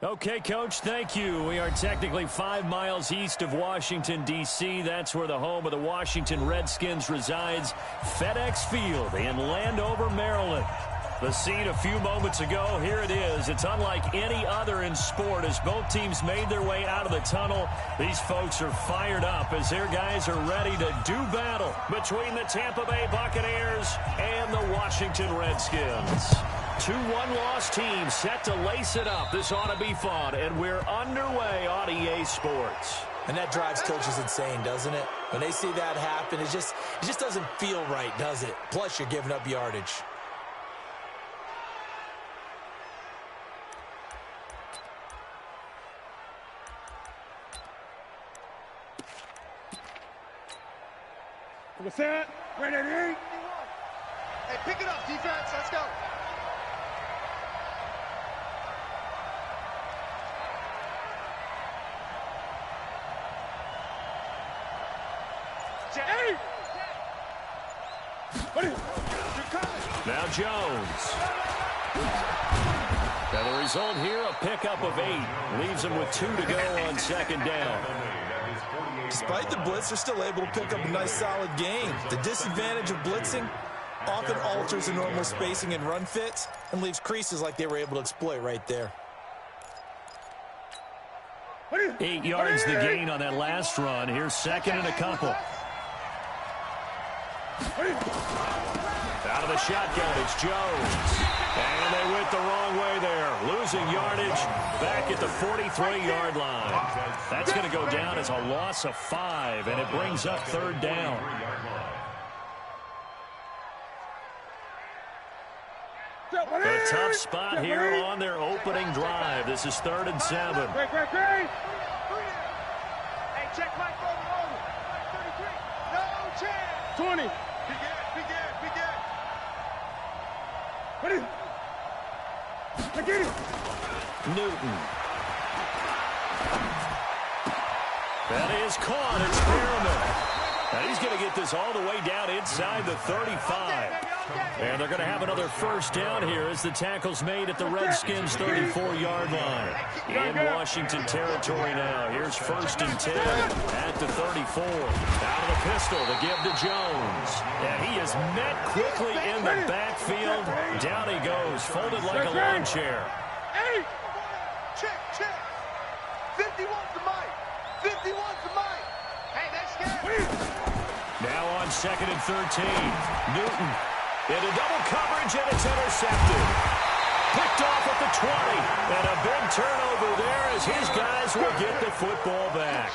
Okay, Coach, thank you. We are technically 5 miles east of Washington, D.C. That's where the home of the Washington Redskins resides, FedEx Field in Landover, Maryland. The scene a few moments ago, here it is. It's unlike any other in sport as both teams made their way out of the tunnel. These folks are fired up as their guys are ready to do battle between the Tampa Bay Buccaneers and the Washington Redskins. 2 one-loss teams set to lace it up. This ought to be fun, and we're underway on EA Sports. And that drives coaches insane, doesn't it? When they see that happen, it just doesn't feel right, does it? Plus, you're giving up yardage. Set, ready to eat. Hey, pick it up, defense. Let's go. Hey! Now Jones. Now the result here, a pickup of 8. Leaves him with 2 to go on second down. Despite the blitz, they're still able to pick up a nice, solid game. The disadvantage of blitzing often alters the normal spacing and run fits and leaves creases like they were able to exploit right there. 8 yards the gain on that last run. Here's second and a couple. Out of the shotgun, it's Jones. And they went the wrong way there. Losing yardage back at the 43-yard line. That's going to go down as a loss of 5, and it brings up third down. A tough spot here on their opening drive. This is 3rd and 7. Hey, check Mike over. 33. No chance. 20. Begin. Get it. Newton. That is caught. It's Perriman. Now he's going to get this all the way down inside the 35. And they're going to have another first down here as the tackle's made at the Redskins' 34-yard line. In Washington territory now. Here's 1st and 10 at the 34. Out of the pistol to give to Jones. And he is met quickly in the backfield. Down he goes, folded like a lawn chair. Hey! Check. 51's the Mike. 51's the Mike. Hey, that's scary. Now on 2nd and 13. Newton into double coverage, and it's intercepted. Picked off at the 20. And a big turnover there as his guys will get the football back.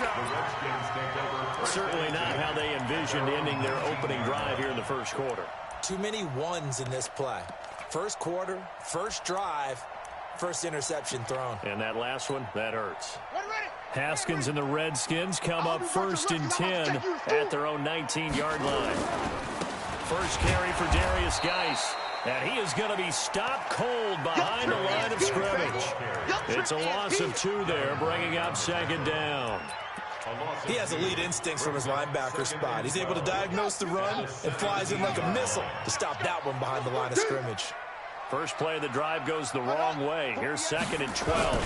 Certainly not how they envisioned ending their opening drive here in the first quarter. Too many ones in this play. First quarter, first drive, first interception thrown. And that last one, that hurts. Haskins and the Redskins come up 1st and 10 at their own 19-yard line. First carry for Darius Geis. And he is going to be stopped cold behind the line of scrimmage. It's a loss of 2 there, bringing up 2nd down. He has elite instincts from his linebacker spot. He's able to diagnose the run and flies in like a missile to stop that one behind the line of scrimmage. First play of the drive goes the wrong way. Here's 2nd and 12.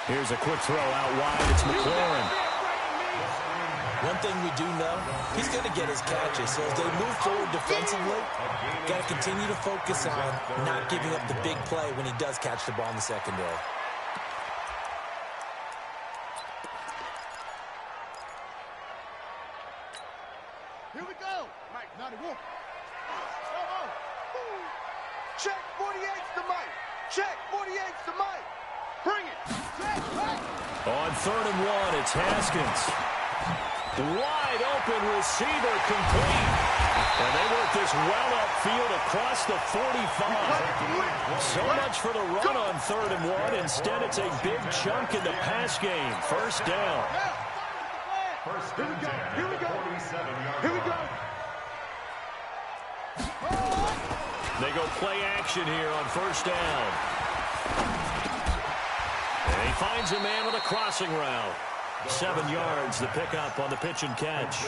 Here's a quick throw out wide. It's McLaurin. One thing we do know, he's going to get his catches. So as they move forward defensively, got to continue to focus on not giving up the big play when he does catch the ball in the secondary. Here we go. Mike, not a whoop. Check 48's the Mike. Check 48's the Mike. Bring it. On 3rd and 1, it's Haskins. Wide open receiver complete. And they work this well upfield across the 45. So much for the run on 3rd and 1. Instead, it's a big chunk in the pass game. First down. Here we go. They go play action here on 1st down. And he finds a man with a crossing route. 7 yards, the pickup on the pitch and catch.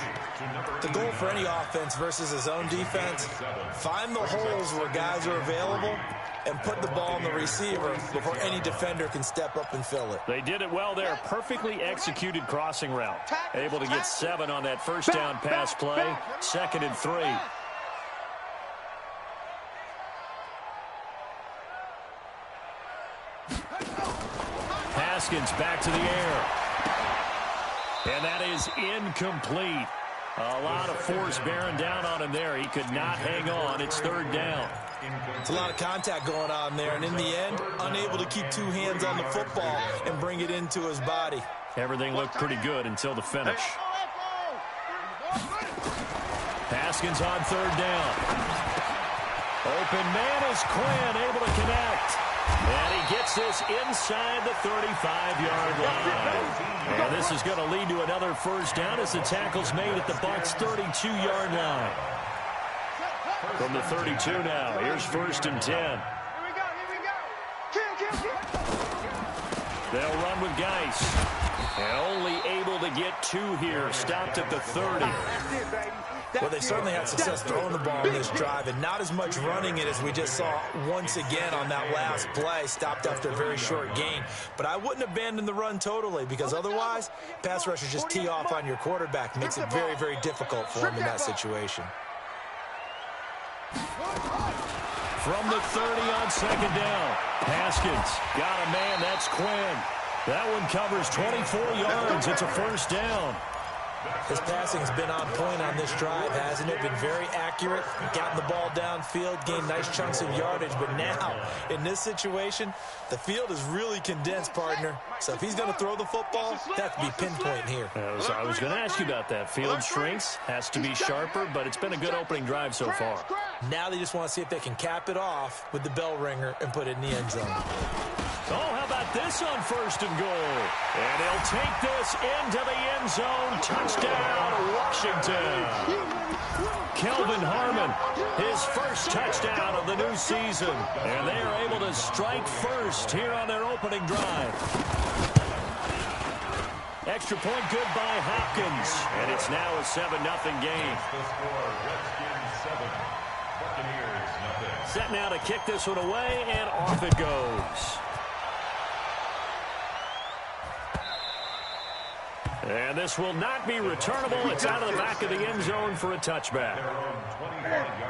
The goal for any offense versus his own defense, find the holes where guys are available and put the ball on the receiver before any defender can step up and fill it. They did it well there. Perfectly executed crossing route. Able to get 7 on that first down pass play. 2nd and 3. Haskins back to the air. And that is incomplete. A lot of force bearing down on him there. He could not hang on. It's 3rd down. It's a lot of contact going on there, and in the end, unable to keep 2 hands on the football and bring it into his body. Everything looked pretty good until the finish. Haskins on 3rd down. Open man is Quinn, able to connect. And he gets this inside the 35-yard line. And this is going to lead to another first down as the tackle's made at the Bucs' 32-yard line. From the 32 now, here's 1st and 10. Here we go. Kill. They'll run with Geis. And only able to get 2 here. Stopped at the 30. That's it, baby. Well, they certainly had success throwing the ball in this drive, and not as much running it as we just saw once again on that last play. Stopped after a very short gain. But I wouldn't abandon the run totally, because otherwise, pass rushers just tee off on your quarterback. Makes it very, very difficult for him in that situation. From the 30 on 2nd down. Haskins got a man. That's Quinn. That one covers 24 yards. It's a first down. His passing's been on point on this drive, hasn't it? Been very accurate, gotten the ball downfield, gained nice chunks of yardage. But now, in this situation, the field is really condensed, partner. So if he's going to throw the football, that has to be pinpoint here. I was going to ask you about that. Field shrinks, has to be sharper, but it's been a good opening drive so far. Now they just want to see if they can cap it off with the bell ringer and put it in the end zone. Oh, how about this on 1st and goal? And he'll take this into the end zone. Touchdown, Washington. Kelvin Harmon, his first touchdown of the new season. And they are able to strike first here on their opening drive. Extra point good by Hopkins. And it's now a 7-0 game. Set now to kick this one away, and off it goes. And this will not be returnable. It's out of the back of the end zone for a touchback.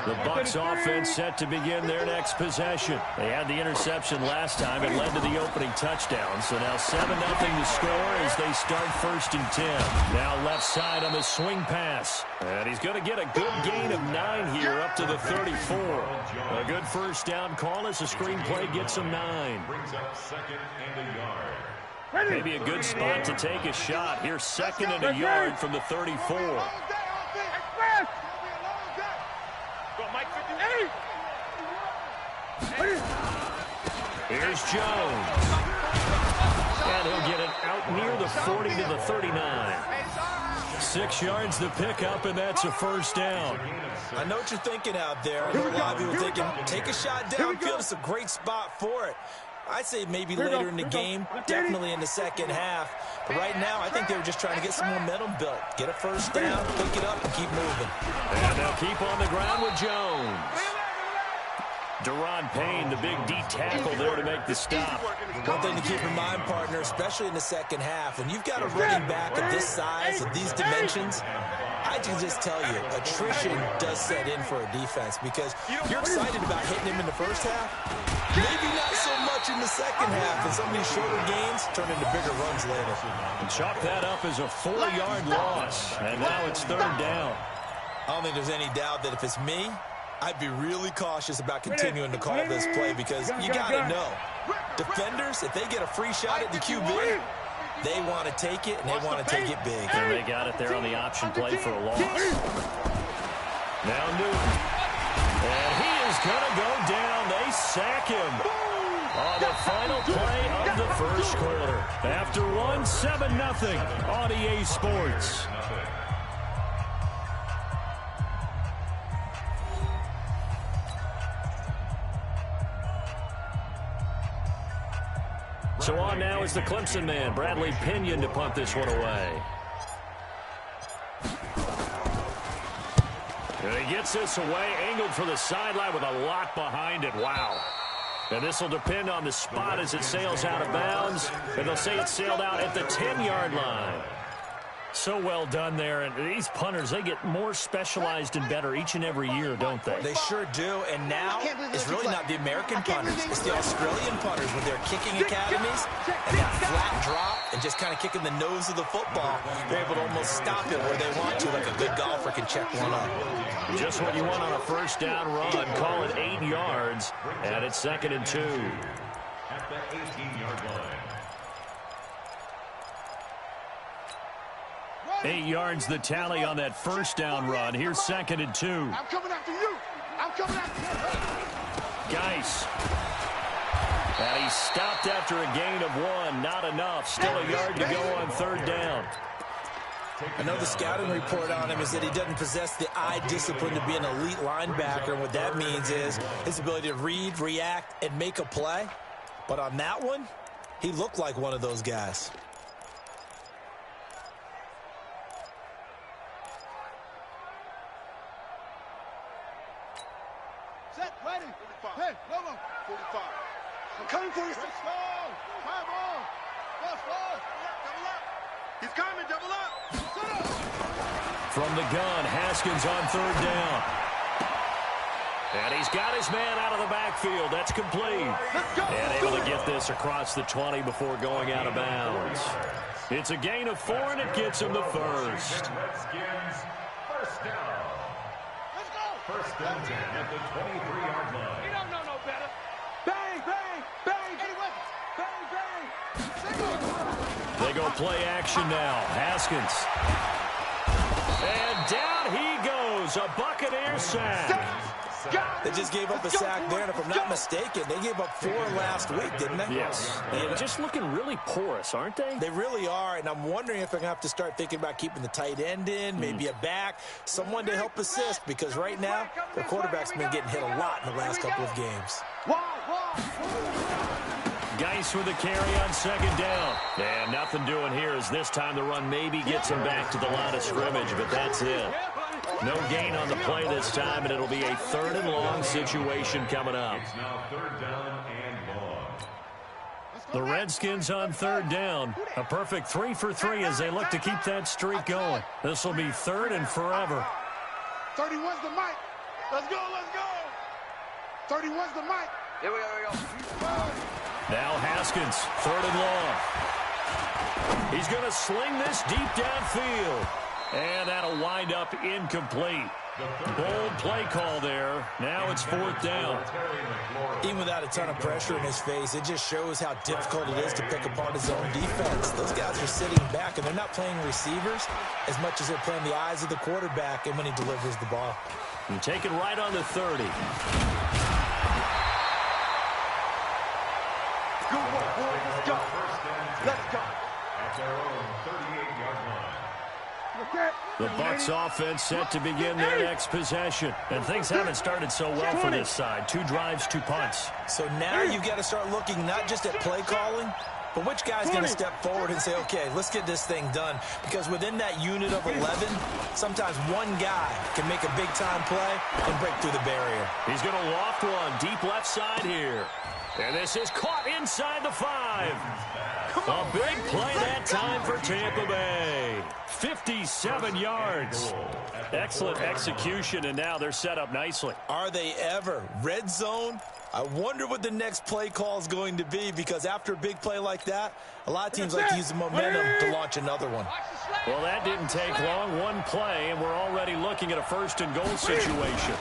The Bucs offense set to begin their next possession. They had the interception last time. It led to the opening touchdown. So now 7-0 to score as they start 1st and 10. Now left side on the swing pass. And he's going to get a good gain of 9 here up to the 34. A good first down call as the screen play gets him 9. Brings up 2nd and a yard. Maybe a good spot to take a shot. Here's 2nd and a yard from the 34. Here's Jones. And he'll get it out near the 40 to the 39. 6 yards the pickup, and that's a first down. I know what you're thinking out there. I know a lot of people thinking, take a shot downfield. It's a great spot for it. I'd say maybe later in the game, definitely in the second half. But right now, I think they were just trying to get some momentum built. Get a first down, pick it up, and keep moving. And they'll keep on the ground with Jones. Deron Payne, the big D tackle there to make the stop. One thing to keep in mind, partner, especially in the second half, when you've got a running back of this size, of these dimensions, I can just tell you, attrition does set in for a defense because you're excited about hitting him in the first half. Maybe not so much in the second half, and some of these shorter gains turn into bigger runs later. And chalk that up as a 4-yard loss, and now it's 3rd down. I don't think there's any doubt that if it's me, I'd be really cautious about continuing to call this play because you got to know, defenders, if they get a free shot at the QB, they want to take it, and they want to take it big. And they got it there on the option play for a loss. Now Newton. And he is going to go down. They sack him on the final play of the first quarter. After 7-0 on EA Sports. So on now is the Clemson man, Bradley Pinion, to punt this one away. And he gets this away, angled for the sideline with a lot behind it. Wow. And this will depend on the spot as it sails out of bounds. And they'll say it sailed out at the 10-yard line. So well done there. And these punters, they get more specialized and better each and every year, don't they? They sure do. And now it's really not the American punters. It's the Australian punters with their kicking academies and that flat drop and just kind of kicking the nose of the football. They're able to almost stop it where they want to, like a good golfer can check one up. Just what you want on a first down run. Call it 8 yards, and it's 2nd and 2. At the 18-yard line. 8 yards the tally on that first down run. Here's 2nd and 2. I'm coming after you. I'm coming after you. Geis. And he stopped after a gain of 1. Not enough. Still a yard to go on 3rd down. I know the scouting report on him is that he doesn't possess the eye discipline to be an elite linebacker. And what that means is his ability to read, react, and make a play. But on that one, he looked like one of those guys. Set, ready. 45. Hey, Lobo. 45. I'm coming for you. Let's go. 5 on. Let's go. Double up. He's coming. Double up. Set up. From the gun, Haskins on 3rd down. And he's got his man out of the backfield. That's complete. And able to get this across the 20 before going out of bounds. It's a gain of 4, and it gets him the first. Redskins, first down. Let's go. First and 10 at the 23-yard line. You don't know no better. Bang, bang, bang. Any weapon. Bang, bang. Single. They go play action now. Haskins. And down he goes. A Buccaneer sack. They just gave up a sack there, and if I'm not mistaken, they gave up 4 last week, didn't they? Yes. And just looking really porous, aren't they? They really are, and I'm wondering if they're going to have to start thinking about keeping the tight end in, maybe a back, someone to help assist, because right now, their quarterback's been getting hit a lot in the last couple of games. Geis with the carry on 2nd down. And nothing doing here as this time the run maybe gets him back to the line of scrimmage, but that's it. No gain on the play this time, and it'll be a 3rd and long situation coming up. It's now 3rd down and long. The Redskins on 3rd down. A perfect 3 for 3 as they look to keep that streak going. This will be 3rd and forever. 31's the mic. Let's go, let's go. 31's the mic. Here we go. Now Haskins, 3rd and long. He's going to sling this deep downfield. And that'll wind up incomplete. Bold play call there. Now it's 4th down. Even without a ton of pressure in his face, it just shows how difficult it is to pick apart his own defense. Those guys are sitting back, and they're not playing receivers as much as they're playing the eyes of the quarterback and when he delivers the ball. And take it right on the 30. Good work, boys. Let's go. Let's go. At their own 38-yard line. The Bucs offense set to begin their next possession. And things haven't started so well for this side. 2 drives, 2 punts. So now you've got to start looking not just at play calling, but which guy's going to step forward and say, okay, let's get this thing done. Because within that unit of 11, sometimes one guy can make a big-time play and break through the barrier. He's going to loft one deep left side here. And this is caught inside the 5. A big play that time for Tampa Bay. 57 yards. Excellent execution, and now they're set up nicely. Are they ever? Red zone? I wonder what the next play call is going to be, because after a big play like that, a lot of teams like to use the momentum to launch another one. Well, that didn't take long. One play, and we're already looking at a 1st and goal situation.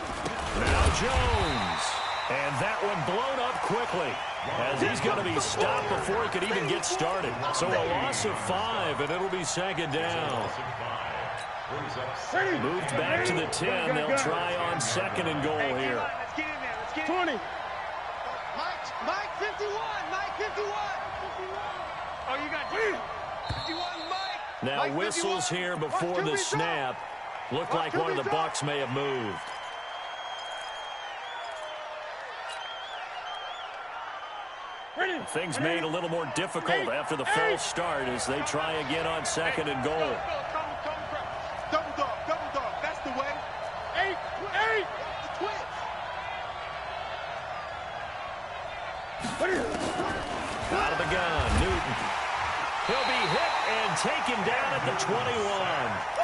Now Jones. And that one blown up quickly as he's going to be stopped before he could even get started. So a loss of 5, and it'll be 2nd down. Moved back to the 10. They'll try on 2nd and goal here. 20. Mike 51. Mike 51. Oh, you got 51, Mike. Now whistles here before the snap. Looked like one of the Bucs may have moved. Ready. Things made a little more difficult after the false start as they try again on second and goal. Double dog. That's the way. Eight. The twins. Out of the gun, Newton. He'll be hit and taken down at the 21.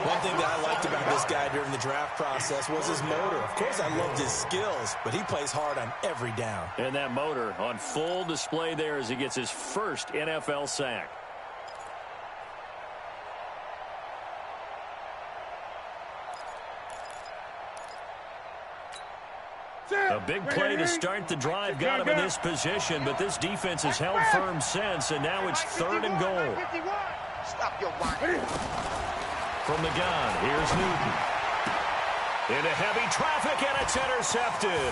One thing that I liked about this guy during the draft process was his motor. Of course, I loved his skills, but he plays hard on every down. And that motor on full display there as he gets his first NFL sack. A big play to start the drive got him in this position, but this defense has held firm since, and now it's third and goal. Stop your whining. From the gun, here's Newton. Into heavy traffic, and it's intercepted.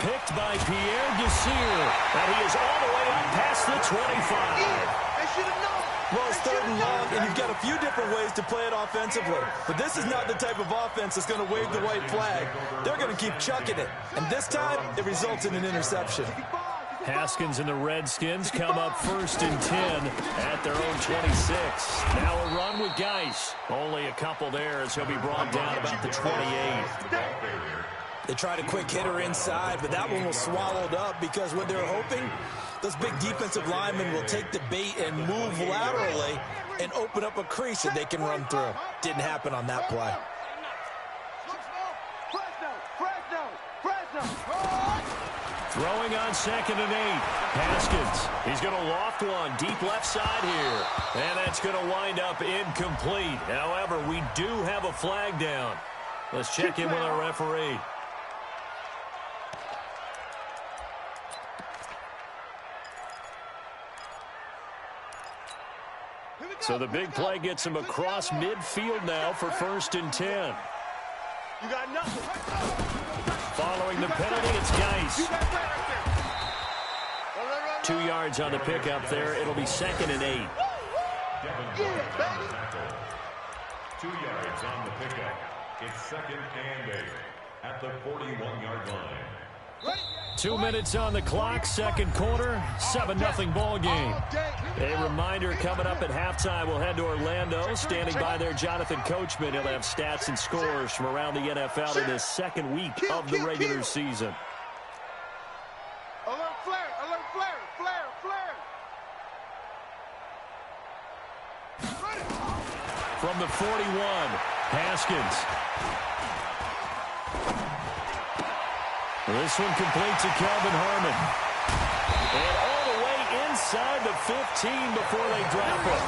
Picked by Pierre Desir, and he is all the way up past the 25. They should have known. Well, it's third and long, and you've got a few different ways to play it offensively. But this is not the type of offense that's going to wave the white flag. They're going to keep chucking it. And this time, it results in an interception. Haskins and the Redskins come up first and 10 at their own 26. Now a run with Geis. Only a couple there as he'll be brought down about the 28. They tried a quick hitter inside, but that one was swallowed up because what they're hoping, those big defensive linemen will take the bait and move laterally and open up a crease that they can run through. Didn't happen on that play. Throwing on second and 8. Haskins. He's going to loft one deep left side here. And that's going to wind up incomplete. However, we do have a flag down. Let's check in with our referee. So the big play gets him across midfield now for first and 10. You got nothing. Following the penalty, it's Geis. 2 yards on the pickup there. It'll be second and 8. 2 yards on the pickup. It's second and 8 at the 41-yard line. 2 minutes on the clock, second quarter, 7-0 ball game. A reminder coming up at halftime, we'll head to Orlando. Standing by there, Jonathan Coachman. He'll have stats and scores from around the NFL in his second week of the regular season. Alert flare. From the 41, Haskins. This one complete to Kelvin Harmon. And all the way inside the 15 before they drop it.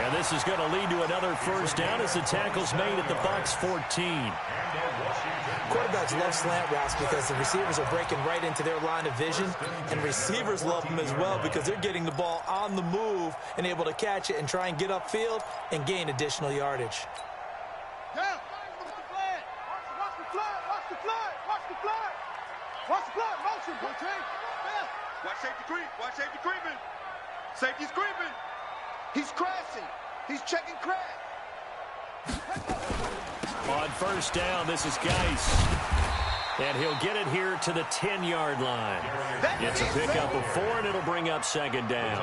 And this is going to lead to another first down as the tackle's made at the Bucs 14. Quarterbacks love slant routes because the receivers are breaking right into their line of vision, and receivers love them as well because they're getting the ball on the move and able to catch it and try and get upfield and gain additional yardage. Watch safety creeping. Safety's creeping. He's crashing. He's checking crash. On first down, this is Geis. And he'll get it here to the 10-yard line. It's a pickup of 4, and it'll bring up second down.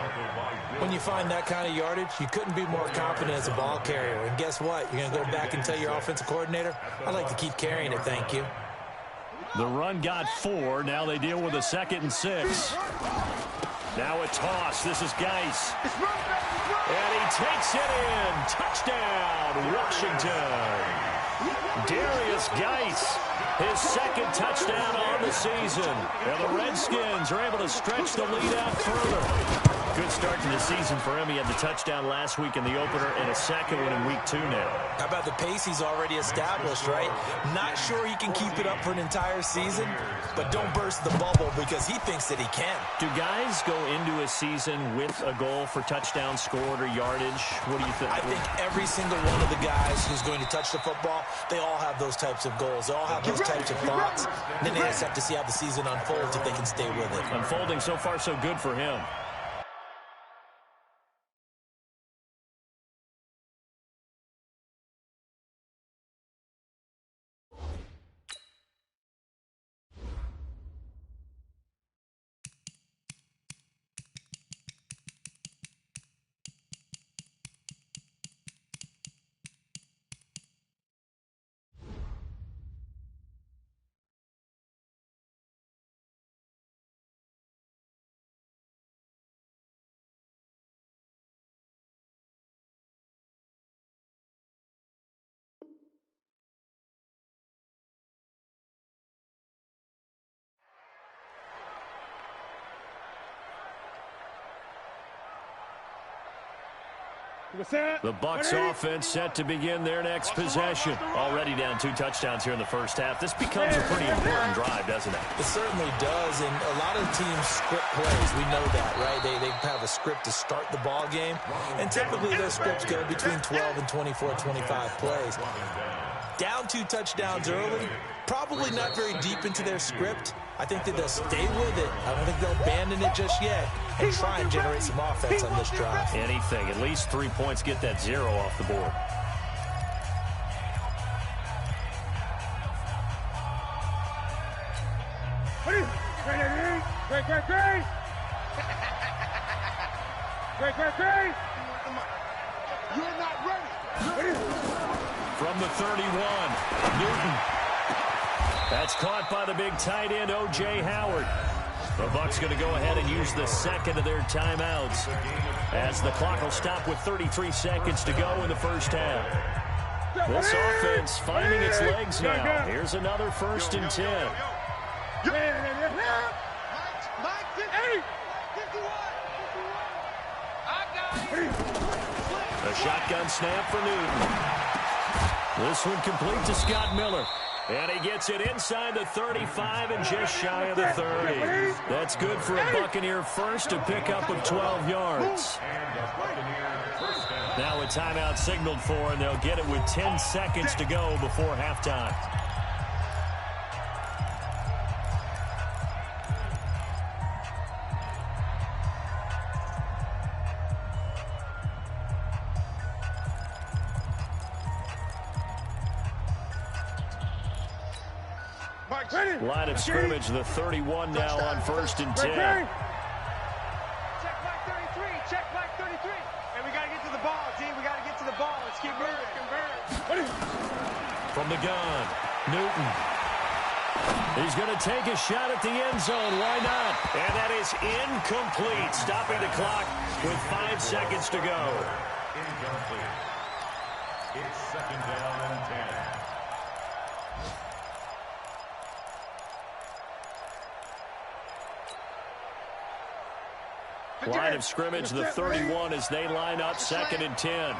When you find that kind of yardage, you couldn't be more confident as a ball carrier. And guess what? You're going to go back and tell your offensive coordinator, I'd like to keep carrying it, thank you. The run got 4. Now they deal with a second and 6. Now a toss. This is Geis. And he takes it in. Touchdown, Washington. Darius Geis, his second touchdown on the season. And the Redskins are able to stretch the lead out further. Good start to the season for him. He had the touchdown last week in the opener and a second one in week 2 now. How about the pace he's already established, right? Not sure he can keep it up for an entire season, but don't burst the bubble because he thinks that he can. Do guys go into a season with a goal for touchdown scored or yardage? What do you think? I think every single one of the guys who's going to touch the football, they all have those types of goals. They all have those types of thoughts. Then they just have to see how the season unfolds if they can stay with it. Unfolding so far so good for him. The Bucs offense set to begin their next possession. Already down 2 touchdowns here in the first half. This becomes a pretty important drive, doesn't it? It certainly does, and a lot of teams script plays. We know that, right? They have a script to start the ball game, and typically those scripts go between 12 and 24, 25 plays. Down 2 touchdowns early, probably not very deep into their script. I think that they'll stay with it. I don't think they'll abandon it just yet and try and generate some offense on this drive. Anything. At least 3 points, get that 0 off the board. You're not ready. From the 31, Newton. That's caught by the big tight end, O.J. Howard. The Bucs going to go ahead and use the second of their timeouts as the clock will stop with 33 seconds to go in the first half. This offense finding its legs now. Here's another 1st and 10. A shotgun snap for Newton. This one complete to Scott Miller. And he gets it inside the 35 and just shy of the 30. That's good for a Buccaneer first, a pickup of 12 yards. Now a timeout signaled for, and they'll get it with 10 seconds to go before halftime. Line of scrimmage, the 31 now on 1st and 10. Check back 33. Check back 33. And we got to get to the ball, D. We got to get to the ball. Let's keep moving. From the gun, Newton. He's going to take a shot at the end zone. Why not? And that is incomplete. Stopping the clock with 5 seconds to go. Incomplete. It's 2nd down and 10. Line of scrimmage, the 31 as they line up 2nd and 10. A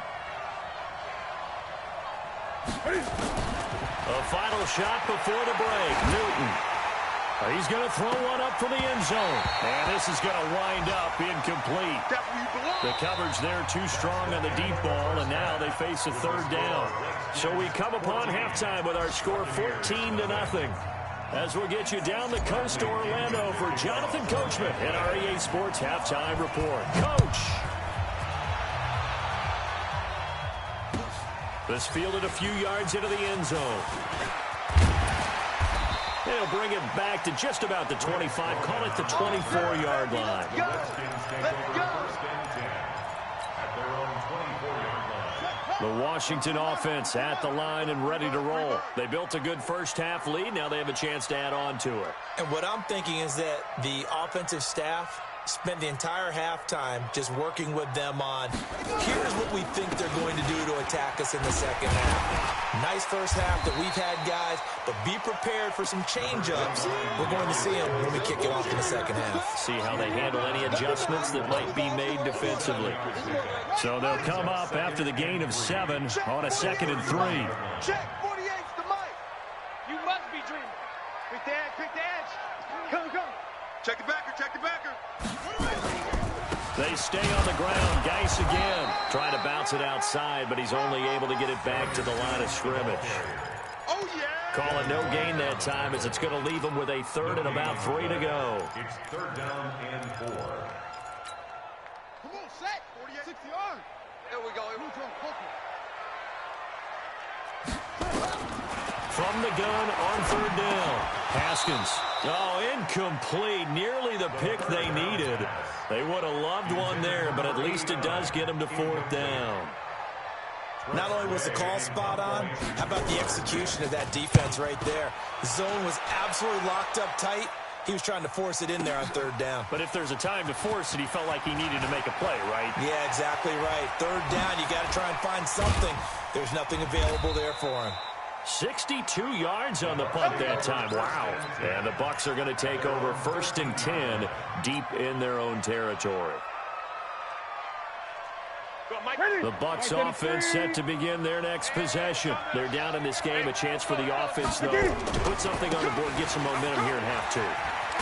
final shot before the break. Newton. He's going to throw one up for the end zone. And this is going to wind up incomplete. The coverage there too strong on the deep ball, and now they face a 3rd down. So we come upon halftime with our score 14-0. As we'll get you down the coast to Orlando for Jonathan Coachman and our EA Sports Halftime Report. Coach! This fielded a few yards into the end zone. They'll bring it back to just about the 25, call it the 24-yard line. The Washington offense at the line and ready to roll. They built a good first half lead. Now they have a chance to add on to it. And what I'm thinking is that the offensive staff spent the entire halftime just working with them on, here's what we think they're going to do to attack us in the second half. Nice first half that we've had, guys, but be prepared for some change-ups. We're going to see them when we kick it off in the second half. See how they handle any adjustments that might be made defensively. So they'll come up after the gain of 7 on a 2nd and 3. Check 48's the mic. You must be dreaming. Quick the edge, quick the edge. Come. Check the backer, check the backer. They stay on the ground. Geis again. Trying to bounce it outside, but he's only able to get it back to the line of scrimmage. Oh, yeah. Call it no gain that time as it's going to leave him with a 3rd and about 3 to go. It's 3rd down and 4. Come on, set. 48, 60 yards. Here we go. From the gun on 3rd down. Haskins. Oh, incomplete. Nearly the pick they needed. They would have loved one there, but at least it does get them to 4th down. Not only was the call spot on, how about the execution of that defense right there? The zone was absolutely locked up tight. He was trying to force it in there on 3rd down. But if there's a time to force it, he felt like he needed to make a play, right? Yeah, exactly right. 3rd down, you got to try and find something. There's nothing available there for him. 62 yards on the punt that time. Wow. And the Bucs are going to take over 1st and 10 deep in their own territory. Go, Mike. The Bucs offense set to begin their next possession. They're down in this game. A chance for the offense, though, to put something on the board, get some momentum here in half two.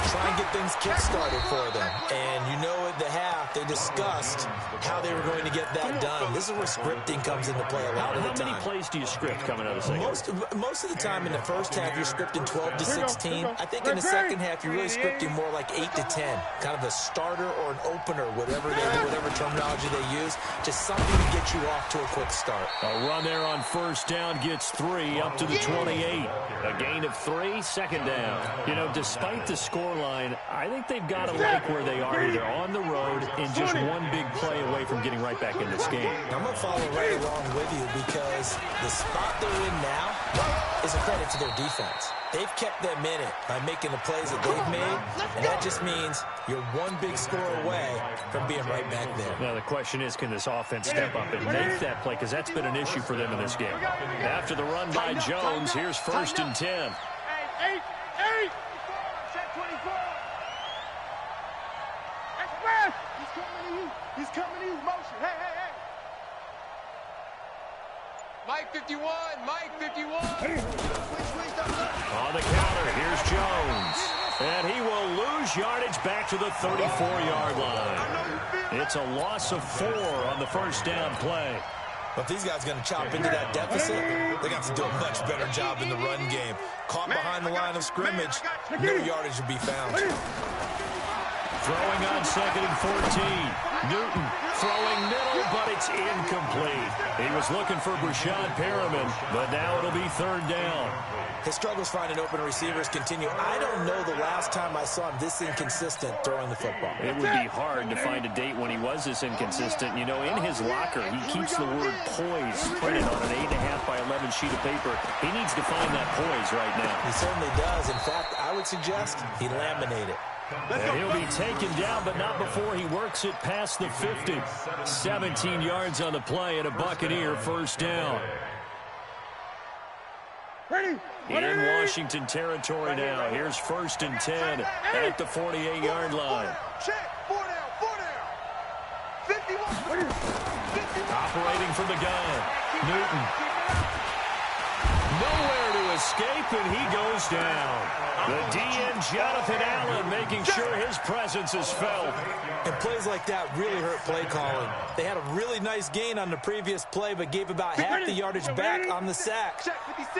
Try and get things kick-started for them. And you know at the half, they discussed how they were going to get that done. This is where scripting comes into play a lot of the time. How many plays do you script coming out of the second? Most of the time in the first half, you're scripting 12 to 16. I think in the second half, you're really scripting more like 8 to 10. Kind of a starter or an opener, whatever they do, whatever terminology they use. Just something to get you off to a quick start. A run there on first down gets 3 up to the 28. A gain of 3, second down. You know, despite the scoreline, I think they've got to like where they are. They're on the road and just one big play away from getting right back in this game. I'm going to follow right along with you because the spot they're in now is a credit to their defense. They've kept them in it by making the plays that they've made, and that just means you're one big score away from being right back there. Now, the question is, can this offense step up and make that play? Because that's been an issue for them in this game. After the run by Jones, here's first and 10. Eight. Set 24. Express. He's coming to you. He's coming to you. Motion. Hey. Mike 51. On the counter, here's Jones. And he will lose yardage back to the 34-yard line. It's a loss of 4 on the first down play. But if these guys are going to chop into that deficit, they got to do a much better job in the run game. Caught behind the line of scrimmage, no yardage will be found. Throwing on second and 14. Newton throwing middle, but it's incomplete. He was looking for Brashad Perriman, but now it'll be third down. His struggles finding open receivers continue. I don't know the last time I saw him this inconsistent throwing the football. It would be hard to find a date when he was this inconsistent. You know, in his locker, he keeps the word poise printed on an 8.5 by 11 sheet of paper. He needs to find that poise right now. He certainly does. In fact, I would suggest he laminate it. And he'll be taken down, but not before he works it past the 50. 17 yards on the play and a Buccaneer first down. In Washington territory now. Here's first and 10 at the 48-yard line. Check. 4 down. 51. Operating from the gun. Newton. Nowhere to escape, and he goes down. The DN, Jonathan Allen, making sure his presence is felt. And plays like that really hurt play calling. They had a really nice gain on the previous play, but gave about half the yardage back on the sack.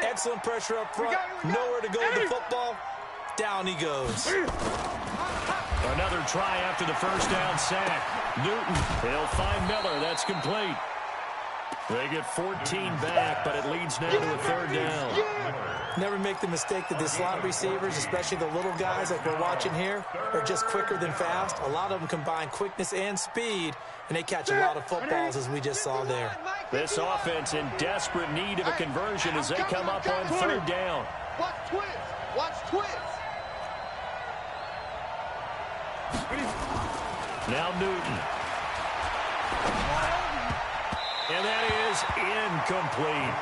Excellent pressure up front. Nowhere to go with the football. Down he goes. Another try after the first down sack. Newton, he'll find Miller. That's complete. They get 14 back, but it leads now to a third down. Never make the mistake that the slot receivers, especially the little guys like we're watching here, are just quicker than fast. A lot of them combine quickness and speed, and they catch a lot of footballs, as we just saw there. This offense in desperate need of a conversion as they come up on third down. Watch twins. Now Newton. And that is incomplete.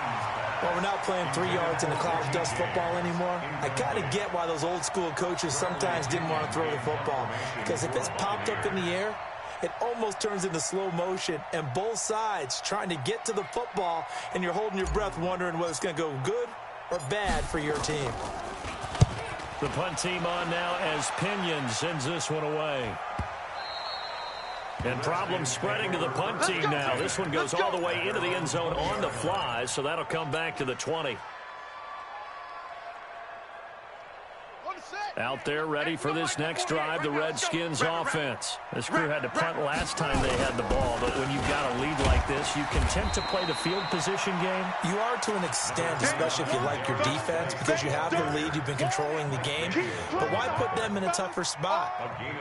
Well, we're not playing 3 yards in the college dust football anymore. I kind of get why those old school coaches sometimes didn't want to throw the football. Because if it's popped up in the air, it almost turns into slow motion. And both sides trying to get to the football, and you're holding your breath wondering whether it's going to go good or bad for your team. The punt team on now as Pinion sends this one away. And problems spreading to the punt team now. This one goes all the way into the end zone on the fly, so that'll come back to the 20. Out there ready for this next drive, the Redskins offense. This crew had to punt last time they had the ball, but when you've got a lead like this, you content to play the field position game? You are to an extent, especially if you like your defense, because you have the lead, you've been controlling the game. But why put them in a tougher spot?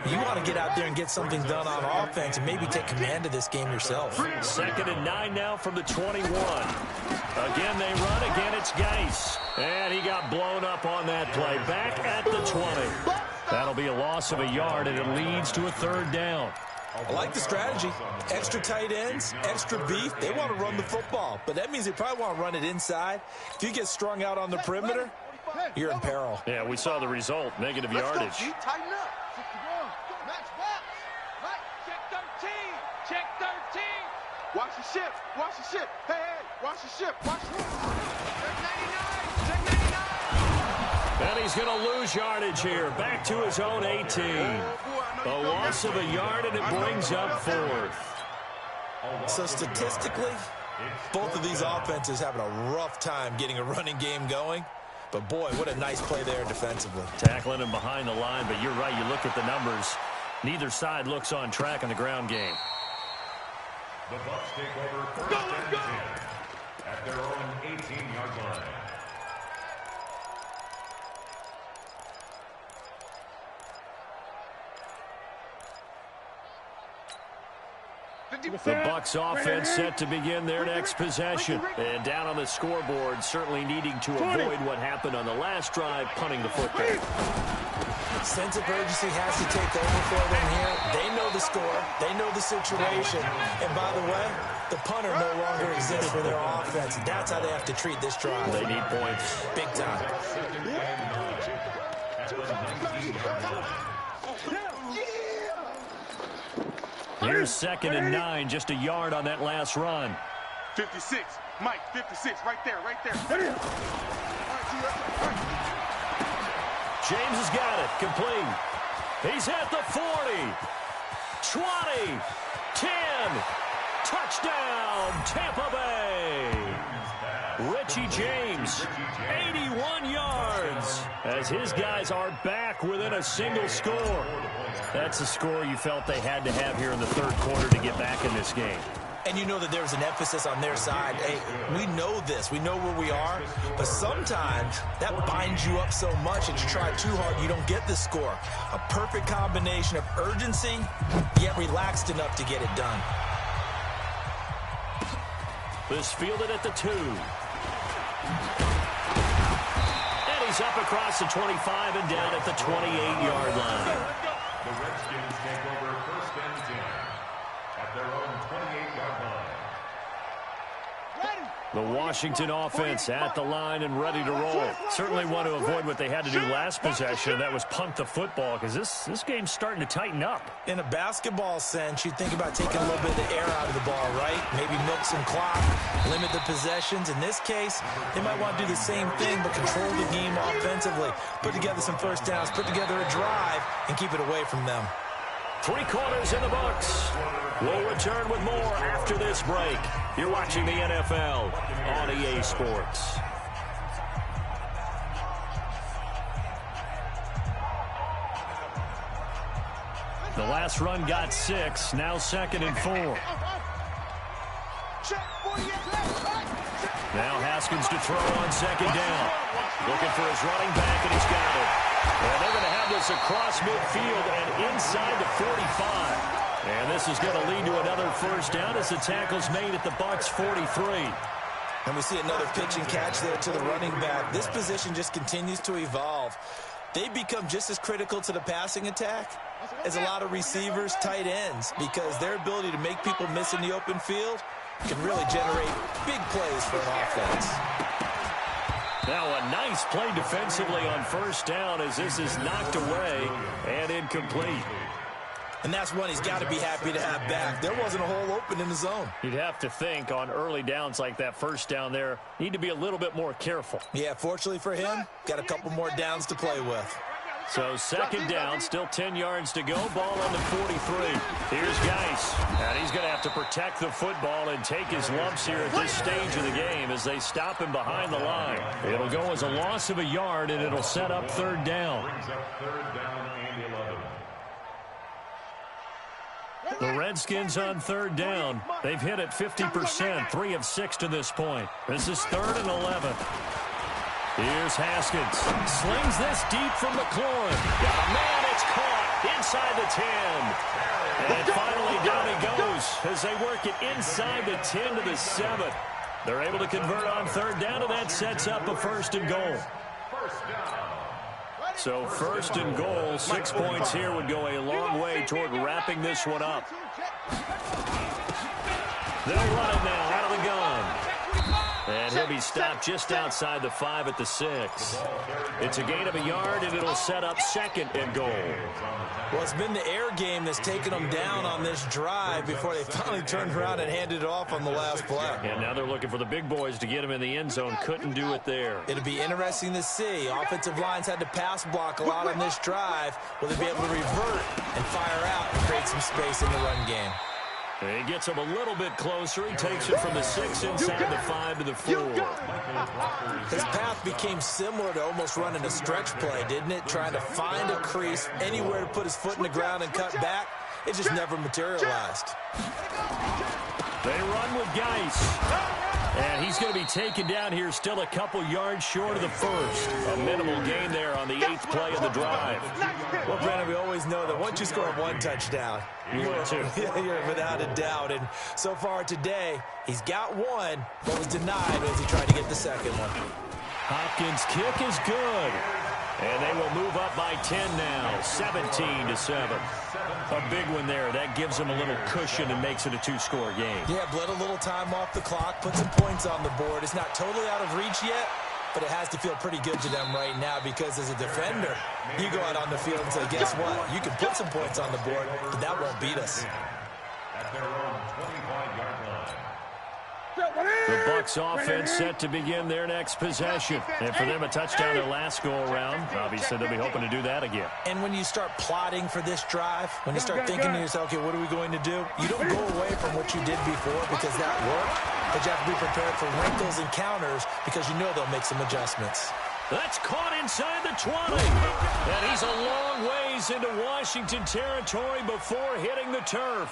You want to get out there and get something done on offense and maybe take command of this game yourself. 2nd and 9 now from the 21. Again, they run. Again, it's Geis. And he got blown up on that play. Back at the 20. That'll be a loss of a yard, and it leads to a third down. I like the strategy. Extra tight ends, extra beef. They want to run the football, but that means they probably want to run it inside. If you get strung out on the perimeter, you're in peril. Yeah, we saw the result. Negative yardage. Tighten up. Match box. Check 13. Watch the ship. Watch the ship. Hey, hey, watch the ship. Watch the ship. Check 99. Check 99. And he's going to lose yardage here. Back to his own 18. A loss of a yard, and it brings up 4th. So statistically, both of these offenses having a rough time getting a running game going. But, boy, what a nice play there defensively. Tackling him behind the line, but you're right. You look at the numbers. Neither side looks on track in the ground game. The Bucs take over first and 10 at their own 18-yard line. The Bucs offense set to begin their next possession. And down on the scoreboard, certainly needing to avoid what happened on the last drive, punting the football. Sense of urgency has to take over for them here. They know the score. They know the situation. And by the way, the punter no longer exists for their offense. That's how they have to treat this drive. They need points. Big time. Here's 2nd and 9, just a yard on that last run. 56. Mike, 56. Right there, right there. James has got it. Complete. He's at the 40. 20. 10. Touchdown, Tampa Bay. Richie James, 81 yards, as his guys are back within a single score. That's a score you felt they had to have here in the third quarter to get back in this game. And you know that there's an emphasis on their side. Hey, we know this. We know where we are. But sometimes that binds you up so much that you try too hard, you don't get the score. A perfect combination of urgency, yet relaxed enough to get it done. This fielded at the 2. And he's up across the 25 and down at the 28-yard line. The Redskins take over first and 10 at their own 28-yard line. The Washington offense at the line and ready to roll. Certainly want to avoid what they had to do last possession. That was punt the football, because this game's starting to tighten up. In a basketball sense, you think about taking a little bit of the air out of the ball, right? Maybe milk some clock, limit the possessions. In this case, they might want to do the same thing, but control the game offensively. Put together some first downs, put together a drive, and keep it away from them. 3 quarters in the books. We'll return with more after this break. You're watching the NFL on EA Sports. The last run got 6. Now 2nd and 4. Now Haskins to throw on 2nd down. Looking for his running back, and he's got it. And they're going to have this across midfield and inside the 45. And this is going to lead to another first down as the tackle's made at the Bucs 43. And we see another pitch and catch there to the running back. This position just continues to evolve. They become just as critical to the passing attack as a lot of receivers, tight ends, because their ability to make people miss in the open field can really generate big plays for an offense. Now a nice play defensively on first down as this is knocked away and incomplete. And that's one he's got to be happy to have back. There wasn't a hole open in the zone. You'd have to think on early downs like that first down there, need to be a little bit more careful. Yeah, fortunately for him, got a couple more downs to play with. So 2nd down, still 10 yards to go. Ball on the 43. Here's Geis. And he's going to have to protect the football and take his lumps here at this stage of the game as they stop him behind the line. It'll go as a loss of a yard, and it'll set up 3rd down. Brings up 3rd down and 11. The Redskins on 3rd down. They've hit it 50%, 3 of 6 to this point. This is 3rd and 11. Here's Haskins. Slings this deep from McLaurin. Got a man, it's caught inside the 10. And finally down he goes as they work it inside the 10 to the 7. They're able to convert on 3rd down, and that sets up a 1st and goal. So 1st and goal, 6 points here would go a long way toward wrapping this one up. They'll run it now out of the gun. And he'll be stopped just outside the 5 at the 6. It's a gain of a yard, and it'll set up 2nd and goal. Well, it's been the air game that's taken them down on this drive before they finally turned around and handed it off on the last play. And now they're looking for the big boys to get him in the end zone. Couldn't do it there. It'll be interesting to see. Offensive lines had to pass block a lot on this drive. Will they be able to revert and fire out and create some space in the run game? He gets him a little bit closer. He takes it from the 6 inside the 5 to the 4. His path became similar to almost running a stretch play, didn't it? Trying to find a crease, anywhere to put his foot in the ground and cut back. It just never materialized. They run with Geis. And he's going to be taken down here still a couple yards short of the first. A minimal gain there on the 8th play of the drive. Well, Brandon, we always know that once you score 1 touchdown, you're without a doubt. And so far today, he's got 1, but was denied as he tried to get the second one. Hopkins' kick is good. And they will move up by 10 now, 17-7. A big one there. That gives them a little cushion and makes it a 2-score game. Yeah, bled a little time off the clock, put some points on the board. It's not totally out of reach yet, but it has to feel pretty good to them right now because as a defender, you go out on the field and say, guess what? You can put some points on the board, but that won't beat us. At their own 25-yard line. The Bucs offense set to begin their next possession. And for them, a touchdown their last go-around. Obviously, they'll be hoping to do that again. And when you start plotting for this drive, when you start thinking to yourself, okay, what are we going to do? You don't go away from what you did before because that worked, but you have to be prepared for wrinkles and counters because you know they'll make some adjustments. That's caught inside the 20. And he's a long ways into Washington territory before hitting the turf.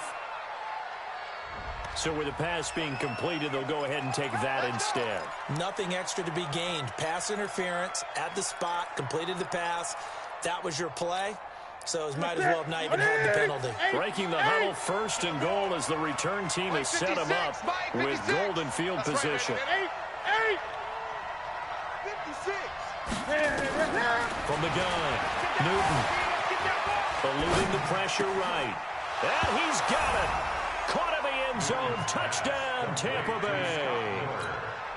So with the pass being completed, they'll go ahead and take that instead. Nothing extra to be gained. Pass interference at the spot, completed the pass. That was your play, so it might as well have not even had the penalty. Breaking the huddle, 1st and goal as the return team has set him up with golden field position. From the gun, Newton eluding the pressure right. And he's got it. Caught in the end zone. Touchdown, Tampa Bay.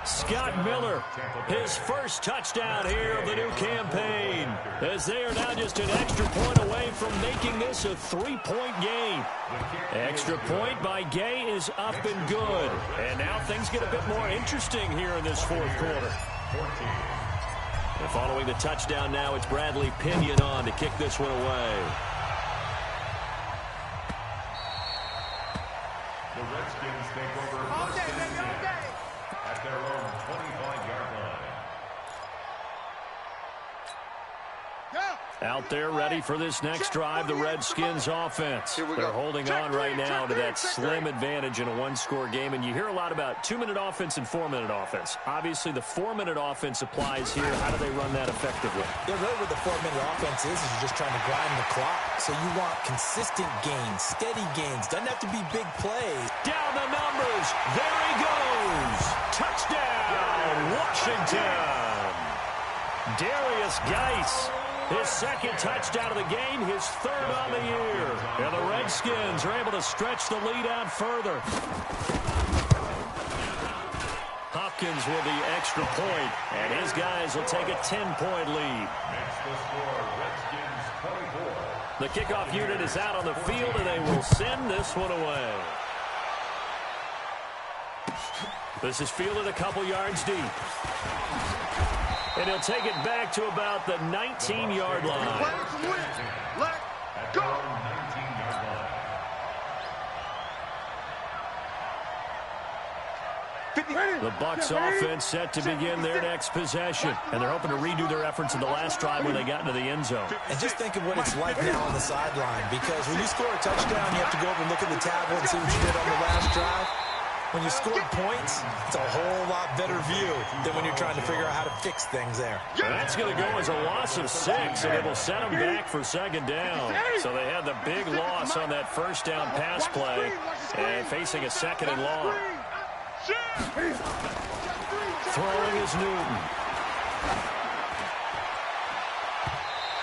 Scott Miller, his first touchdown here of the new campaign, as they are now just an extra point away from making this a 3-point game. Extra point by Gay is up and good. And now things get a bit more interesting here in this 4th quarter. And following the touchdown now, it's Bradley Pinion on to kick this one away. The Redskins take over first and 10 at their own 25-yard line. Out there ready for this next drive, the Redskins offense. They're holding on right now to that slim advantage in a 1-score game. And you hear a lot about 2-minute offense and 4-minute offense. Obviously, the 4-minute offense applies here. How do they run that effectively? Yeah, really what the 4-minute offense is you're just trying to grind the clock. So you want consistent gains, steady gains. Doesn't have to be big plays. Down the numbers. There he goes. Touchdown, Washington. Darius Geis. His 2nd touchdown of the game, his 3rd on the year. And the Redskins are able to stretch the lead out further. Hopkins with the extra point, and his guys will take a 10-point lead. Makes the score Redskins 24. The kickoff unit is out on the field, and they will send this one away. This is fielded a couple yards deep. And he'll take it back to about the 19-yard line. At their own 19-yard line. The Bucs offense set to begin their next possession. And they're hoping to redo their efforts in the last drive when they got into the end zone. And just think of what it's like now on the sideline. Because when you score a touchdown, you have to go over and look at the tablet and see what you did on the last drive. When you scored points, it's a whole lot better view than when you're trying to figure out how to fix things there. And that's going to go as a loss of 6, and it will set them back for 2nd down. So they had the big loss on that 1st down pass play and facing a 2nd and long. Throwing is Newton.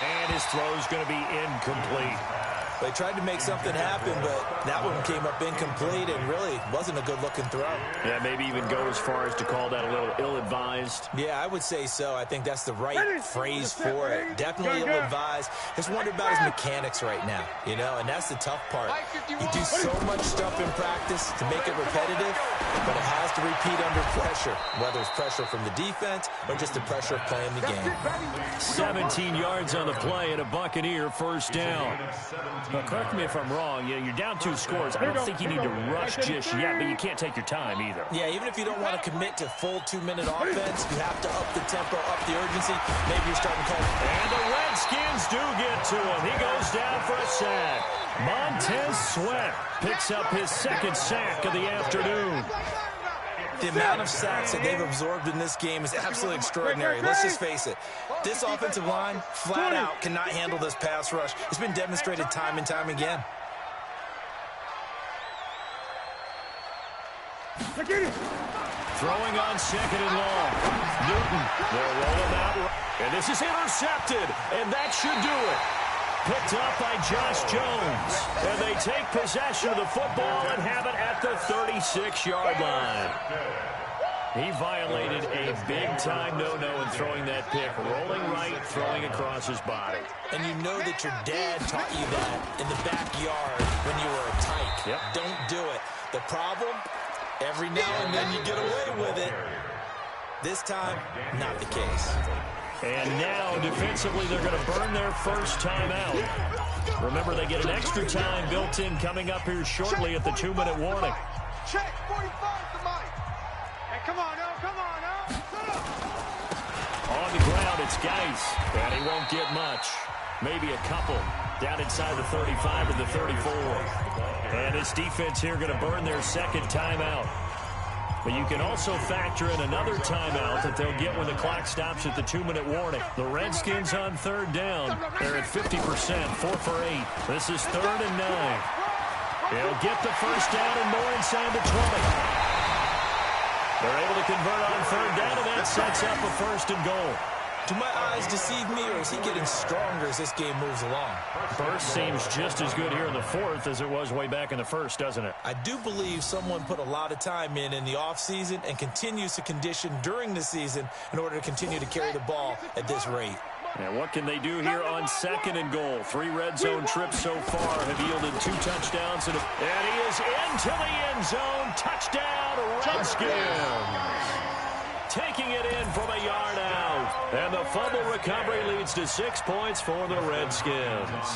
And his throw is going to be incomplete. They tried to make something happen, but that one came up incomplete and really wasn't a good-looking throw. Yeah, maybe even go as far as to call that a little ill-advised. Yeah, I would say so. I think that's the right phrase for it. Definitely ill-advised. Just wondered about his mechanics right now, you know, and that's the tough part. You do so much stuff in practice to make it repetitive, but it has to repeat under pressure, whether it's pressure from the defense or just the pressure of playing the game. 17 yards on the play and a Buccaneer first down. Now, correct me if I'm wrong. You know, you're down 2 scores. I don't think you need to rush just yet, but you can't take your time either. Yeah, even if you don't want to commit to full 2-minute offense, you have to up the tempo, up the urgency. Maybe you're starting to call. And the Redskins do get to him. He goes down for a sack. Montez Sweat picks up his 2nd sack of the afternoon. The amount of sacks that they've absorbed in this game is absolutely extraordinary. Let's just face it. This offensive line, flat out, cannot handle this pass rush. It's been demonstrated time and time again. Throwing on 2nd and long. Newton will roll him out. And this is intercepted. And that should do it. Picked up by Josh Jones. And they take possession of the football and have it at the 36-yard line. He violated a big-time no-no in throwing that pick. Rolling right, throwing across his body. And you know that your dad taught you that in the backyard when you were a tyke. Yep. Don't do it. The problem, every now and then you get away with it. This time, not the case. And now, defensively, they're going to burn their first time out. Remember, they get an extra time built in coming up here shortly at the 2-minute warning. Check 45 to Mike. Hey, come on, now, come on, now. On the ground, it's Geis, and he won't get much. Maybe a couple down inside the 35 or the 34. And this defense here going to burn their 2nd timeout. But you can also factor in another timeout that they'll get when the clock stops at the 2-minute warning. The Redskins on 3rd down. They're at 50%, 4 for 8. This is 3rd and 9. They'll get the first down and more inside the 20. They're able to convert on 3rd down, and that sets up a 1st and goal. Do my eyes deceive me, or is he getting stronger as this game moves along? Burst seems just as good here in the 4th as it was way back in the 1st, doesn't it? I do believe someone put a lot of time in the offseason and continues to condition during the season in order to continue to carry the ball at this rate. And what can they do here on 2nd and goal? 3 red zone trips so far have yielded 2 touchdowns. And he is into the end zone. Touchdown, Redskins. Taking it in from a yard out. And the fumble recovery leads to 6 points for the Redskins.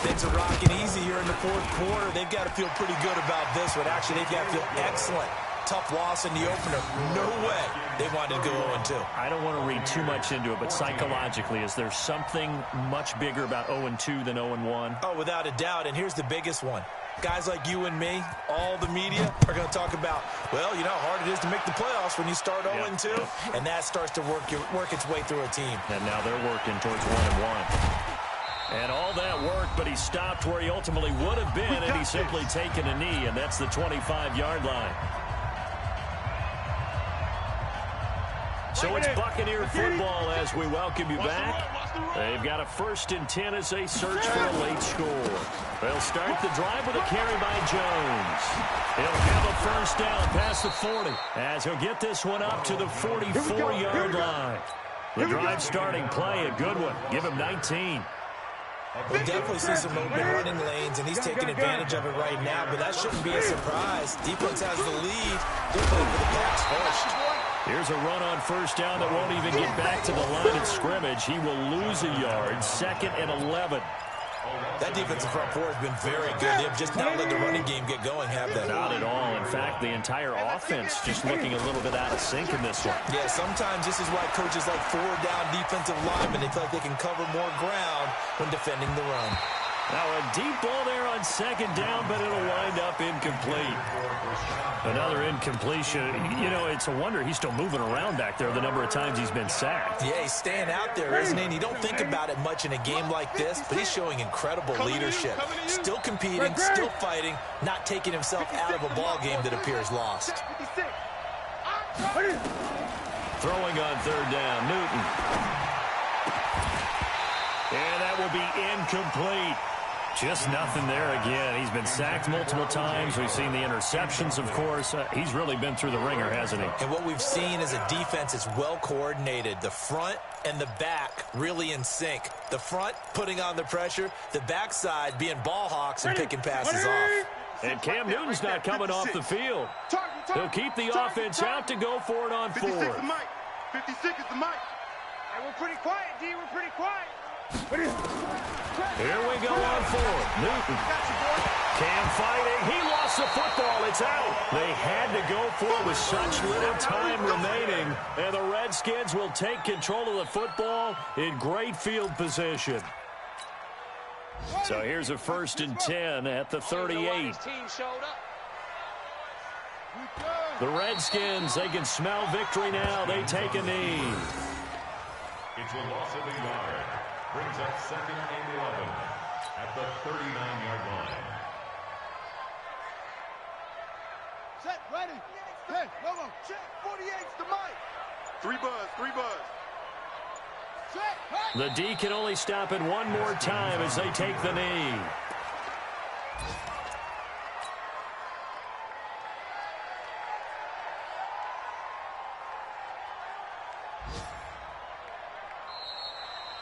Things are rocking easy here in the 4th quarter. They've got to feel pretty good about this one. Actually, they've got to feel excellent. Tough loss in the opener. No way they wanted to go 0-2. I don't want to read too much into it, but psychologically, is there something much bigger about 0-2 than 0-1? Oh, without a doubt, and here's the biggest one. Guys like you and me, all the media, are going to talk about, well, you know how hard it is to make the playoffs when you start 0-2, and that starts to work its way through a team. And now they're working towards 1-1. And all that work, but he stopped where he ultimately would have been, and he's simply taken a knee, and that's the 25-yard line. So it's Buccaneer football as we welcome you back. They've got a 1st and 10 as they search for a late score. They'll start the drive with a carry by Jones. He'll have a first down past the 40 as he'll get this one up to the 44-yard line. The drive starting play, a good one. Give him 19. We definitely see some open running lanes, and he's taking advantage of it right now, but that shouldn't be a surprise. Defense has the lead. They're playing for the pass first. Here's a run on first down that won't even get back to the line of scrimmage. He will lose a yard. 2nd and 11. That defensive front four has been very good. They've just not let the running game get going, have they? Not at all. In fact, the entire offense just looking a little bit out of sync in this one. Yeah, sometimes this is why coaches like 4-down defensive linemen, they feel like they can cover more ground when defending the run. Now a deep ball there on 2nd down, but it'll wind up incomplete. Another incompletion. You know, it's a wonder he's still moving around back there the number of times he's been sacked. Yeah, he's staying out there, isn't he? And you don't think about it much in a game like this, but he's showing incredible leadership. Still competing, still fighting, not taking himself out of a ball game that appears lost. Throwing on 3rd down, Newton. And that will be incomplete. Just nothing there again. He's been sacked multiple times. We've seen the interceptions, of course. He's really been through the ringer, hasn't he? And what we've seen is a defense that's well coordinated. The front and the back really in sync. The front putting on the pressure, the backside being ball hawks and picking passes off. And Cam Newton's not coming off the field. He'll keep the offense out to go for it on 4th. 56 is the mic. 56 is the mic. Hey, we're pretty quiet, D. We're pretty quiet. Here we go on 4th. Newton. Cam fighting. He lost the football. It's out. They had to go for it with such little time remaining. And the Redskins will take control of the football in great field position. So here's a 1st and 10 at the 38. The Redskins, they can smell victory now. They take a knee. It's a loss of a yard. Brings up 2nd and 11 at the 39-yard line. Set, ready. Hey, come on. Check. 48's the mic. 3 buzz, 3 buzz. Check. Hey. The D can only stop it one more time as they take the knee.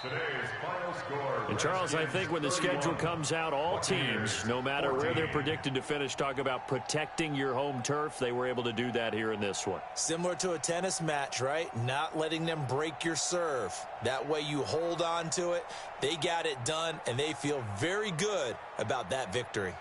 Today's final score. And Charles, I think when the schedule comes out, all teams, no matter where they're predicted to finish, talk about protecting your home turf. They were able to do that here in this one. Similar to a tennis match, right? Not letting them break your serve. That way you hold on to it. They got it done, and they feel very good about that victory.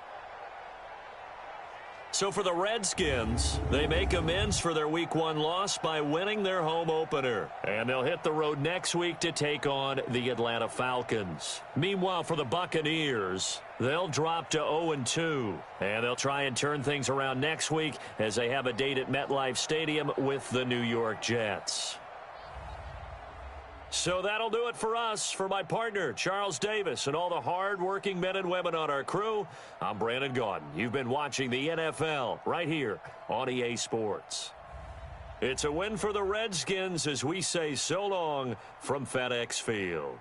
So for the Redskins, they make amends for their Week 1 loss by winning their home opener. And they'll hit the road next week to take on the Atlanta Falcons. Meanwhile, for the Buccaneers, they'll drop to 0-2. And they'll try and turn things around next week as they have a date at MetLife Stadium with the New York Jets. So that'll do it for us. For my partner, Charles Davis, and all the hard-working men and women on our crew, I'm Brandon Gaudin. You've been watching the NFL right here on EA Sports. It's a win for the Redskins as we say so long from FedEx Field.